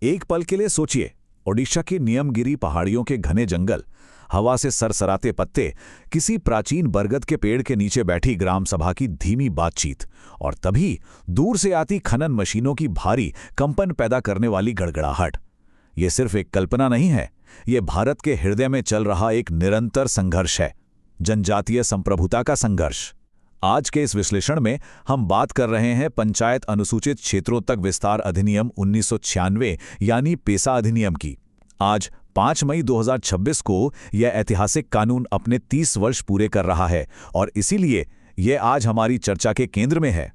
एक पल के लिए सोचिए, ओडिशा की नियमगिरी पहाड़ियों के घने जंगल, हवा से सरसराते पत्ते, किसी प्राचीन बरगद के पेड़ के नीचे बैठी ग्राम सभा की धीमी बातचीत, और तभी दूर से आती खनन मशीनों की भारी कंपन पैदा करने वाली गड़गड़ाहट। ये सिर्फ एक कल्पना नहीं है, ये भारत के हृदय में चल रहा एक निरंतर संघर्ष है, जनजातीय संप्रभुता का संघर्ष। आज के इस विश्लेषण में हम बात कर रहे हैं पंचायत अनुसूचित क्षेत्रों तक विस्तार अधिनियम 1996 यानी पेसा अधिनियम की। आज 5 मई 2026 को यह ऐतिहासिक कानून अपने 30 वर्ष पूरे कर रहा है और इसीलिए यह आज हमारी चर्चा के केंद्र में है।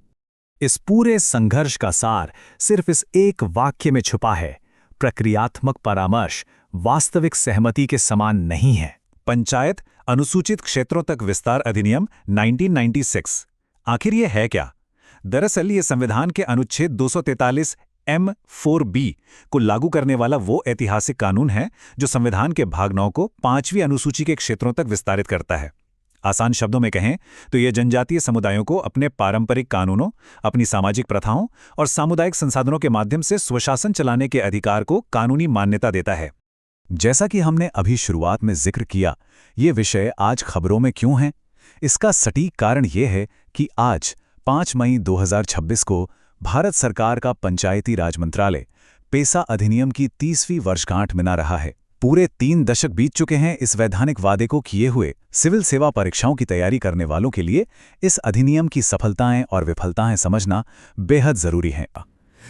इस पूरे संघर्ष का सार सिर्फ इस एक वाक्य में छुपा है: प्रक्रियात्मक परामर्श वास्तविक सहमति के समान नहीं है। पंचायत अनुसूचित क्षेत्रों तक विस्तार अधिनियम 1996 आखिर ये है क्या? दरअसल ये संविधान के अनुच्छेद 243 M4B को लागू करने वाला वो ऐतिहासिक कानून है जो संविधान के भाग 9 को 5वीं अनुसूची के क्षेत्रों तक विस्तारित करता है। आसान शब्दों में कहें तो यह जनजातीय समुदायों को अपने पारंपरिक कानूनों, अपनी सामाजिक प्रथाओं और सामुदायिक संसाधनों के माध्यम से स्वशासन चलाने के अधिकार को कानूनी मान्यता देता है। जैसा कि हमने अभी शुरुआत में जिक्र किया, ये विषय आज खबरों में क्यों है? इसका सटीक कारण ये है कि आज 5 मई 2026 को भारत सरकार का पंचायती राज मंत्रालय पेसा अधिनियम की 30वीं वर्षगांठ मना रहा है। पूरे 3 दशक बीत चुके हैं इस वैधानिक वादे को किए हुए। सिविल सेवा परीक्षाओं की तैयारी करने वालों के लिए इस अधिनियम की सफलताएं और विफलताएं समझना बेहद जरूरी है।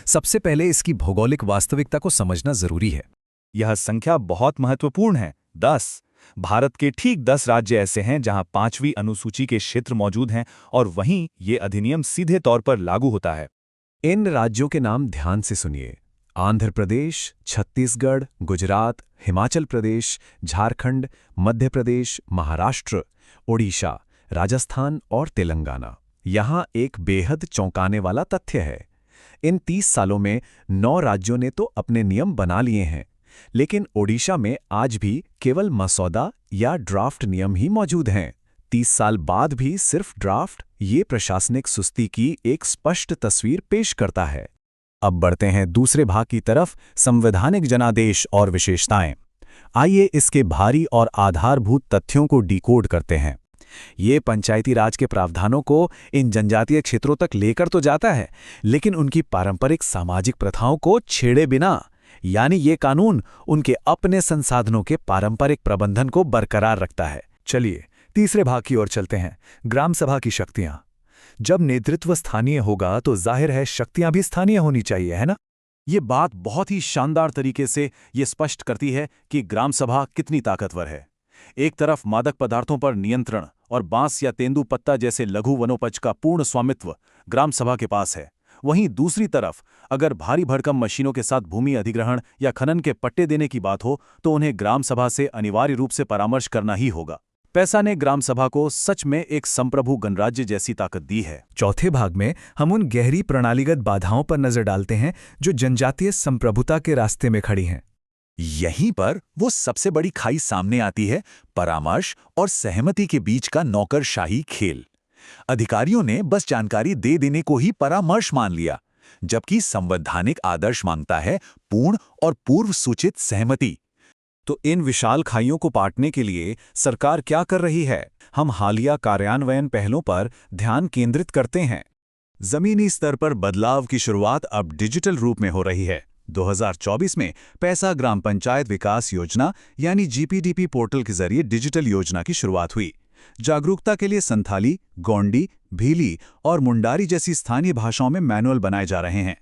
सबसे पहले इसकी भौगोलिक वास्तविकता को समझना जरूरी है। यह संख्या बहुत महत्वपूर्ण है। 10 भारत के ठीक 10 राज्य ऐसे हैं जहां 5वीं अनुसूची के क्षेत्र मौजूद हैं और वहीं ये अधिनियम सीधे तौर पर लागू होता है। इन राज्यों के नाम ध्यान से सुनिए: आंध्र प्रदेश, छत्तीसगढ़, गुजरात, हिमाचल प्रदेश, झारखंड, मध्य प्रदेश, महाराष्ट्र, ओडिशा, राजस्थान और तेलंगाना। यहाँ एक बेहद चौंकाने वाला तथ्य है। इन 30 सालों में 9 राज्यों ने तो अपने नियम बना लिए हैं, लेकिन ओडिशा में आज भी केवल मसौदा या ड्राफ्ट नियम ही मौजूद हैं। 30 साल बाद भी सिर्फ ड्राफ्ट, ये प्रशासनिक सुस्ती की एक स्पष्ट तस्वीर पेश करता है। अब बढ़ते हैं दूसरे भाग की तरफ, संवैधानिक जनादेश और विशेषताएं। आइए इसके भारी और आधारभूत तथ्यों को डिकोड करते हैं। ये पंचायती राज के प्रावधानों को इन जनजातीय क्षेत्रों तक लेकर तो जाता है, लेकिन उनकी पारंपरिक सामाजिक प्रथाओं को छेड़े बिना। यानी ये कानून उनके अपने संसाधनों के पारंपरिक प्रबंधन को बरकरार रखता है। चलिए तीसरे भाग की ओर चलते हैं, ग्राम सभा की शक्तियां। जब नेतृत्व स्थानीय होगा तो जाहिर है शक्तियां भी स्थानीय होनी चाहिए, है ना? ये बात बहुत ही शानदार तरीके से ये स्पष्ट करती है कि ग्राम सभा कितनी ताकतवर है। एक तरफ मादक पदार्थों पर नियंत्रण और बांस या तेंदुपत्ता जैसे लघु वनोपज का पूर्ण स्वामित्व ग्राम सभा के पास है, वहीं दूसरी तरफ अगर भारी भरकम मशीनों के साथ भूमि अधिग्रहण या खनन के पट्टे देने की बात हो तो उन्हें ग्राम सभा से अनिवार्य रूप से परामर्श करना ही होगा। पेसा ने ग्राम सभा को सच में एक संप्रभु गणराज्य जैसी ताकत दी है। चौथे भाग में हम उन गहरी प्रणालीगत बाधाओं पर नजर डालते हैं जो जनजातीय संप्रभुता के रास्ते में खड़ी हैं। यहीं पर वो सबसे बड़ी खाई सामने आती है, परामर्श और सहमति के बीच का नौकरशाही खेल। अधिकारियों ने बस जानकारी दे देने को ही परामर्श मान लिया, जबकि संवैधानिक आदर्श मांगता है पूर्ण और पूर्व सूचित सहमति। तो इन विशाल खाइयों को पाटने के लिए सरकार क्या कर रही है? हम हालिया कार्यान्वयन पहलों पर ध्यान केंद्रित करते हैं। जमीनी स्तर पर बदलाव की शुरुआत अब डिजिटल रूप में हो रही है। 2024 में पेसा ग्राम पंचायत विकास योजना यानी GPDP पोर्टल के जरिए डिजिटल योजना की शुरुआत हुई। जागरूकता के लिए संथाली, गोंडी, भीली और मुंडारी जैसी स्थानीय भाषाओं में मैनुअल बनाए जा रहे हैं।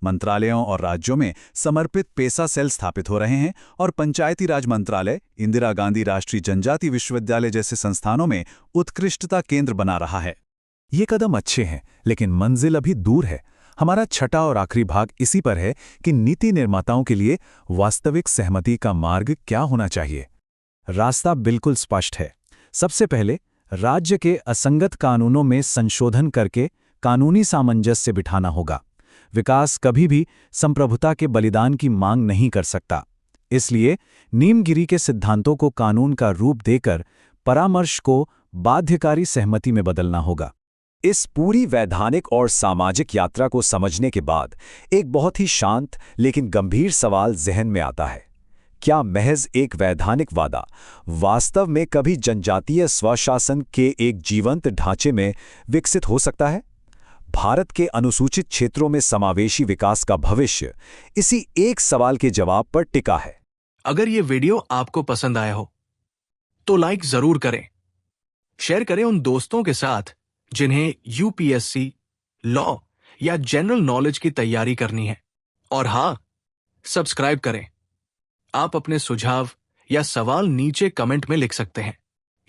मंत्रालयों और राज्यों में समर्पित पेसा सेल स्थापित हो रहे हैं और पंचायती राज मंत्रालय इंदिरा गांधी राष्ट्रीय जनजाति विश्वविद्यालय जैसे संस्थानों में उत्कृष्टता केंद्र बना रहा है। ये कदम अच्छे हैं, लेकिन मंजिल अभी दूर है। हमारा छठा और आखिरी भाग इसी पर है कि नीति निर्माताओं के लिए वास्तविक सहमति का मार्ग क्या होना चाहिए। रास्ता बिल्कुल स्पष्ट है। सबसे पहले राज्य के असंगत कानूनों में संशोधन करके कानूनी सामंजस्य बिठाना होगा। विकास कभी भी संप्रभुता के बलिदान की मांग नहीं कर सकता। इसलिए नीमगिरी के सिद्धांतों को कानून का रूप देकर परामर्श को बाध्यकारी सहमति में बदलना होगा। इस पूरी वैधानिक और सामाजिक यात्रा को समझने के बाद एक बहुत ही शांत लेकिन गंभीर सवाल जहन में आता है। क्या महज एक वैधानिक वादा वास्तव में कभी जनजातीय स्वशासन के एक जीवंत ढांचे में विकसित हो सकता है? भारत के अनुसूचित क्षेत्रों में समावेशी विकास का भविष्य इसी एक सवाल के जवाब पर टिका है। अगर ये वीडियो आपको पसंद आया हो तो लाइक जरूर करें, शेयर करें उन दोस्तों के साथ जिन्हें यूपीएससी, लॉ या जनरल नॉलेज की तैयारी करनी है, और हाँ, सब्सक्राइब करें। आप अपने सुझाव या सवाल नीचे कमेंट में लिख सकते हैं।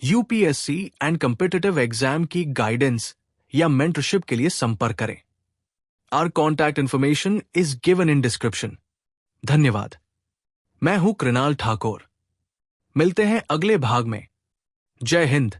यूपीएससी एंड कॉम्पिटिटिव एग्जाम की गाइडेंस या मेंटरशिप के लिए संपर्क करें। Our contact information is given in description. धन्यवाद। मैं हूं कृणाल ठाकुर। मिलते हैं अगले भाग में। जय हिंद।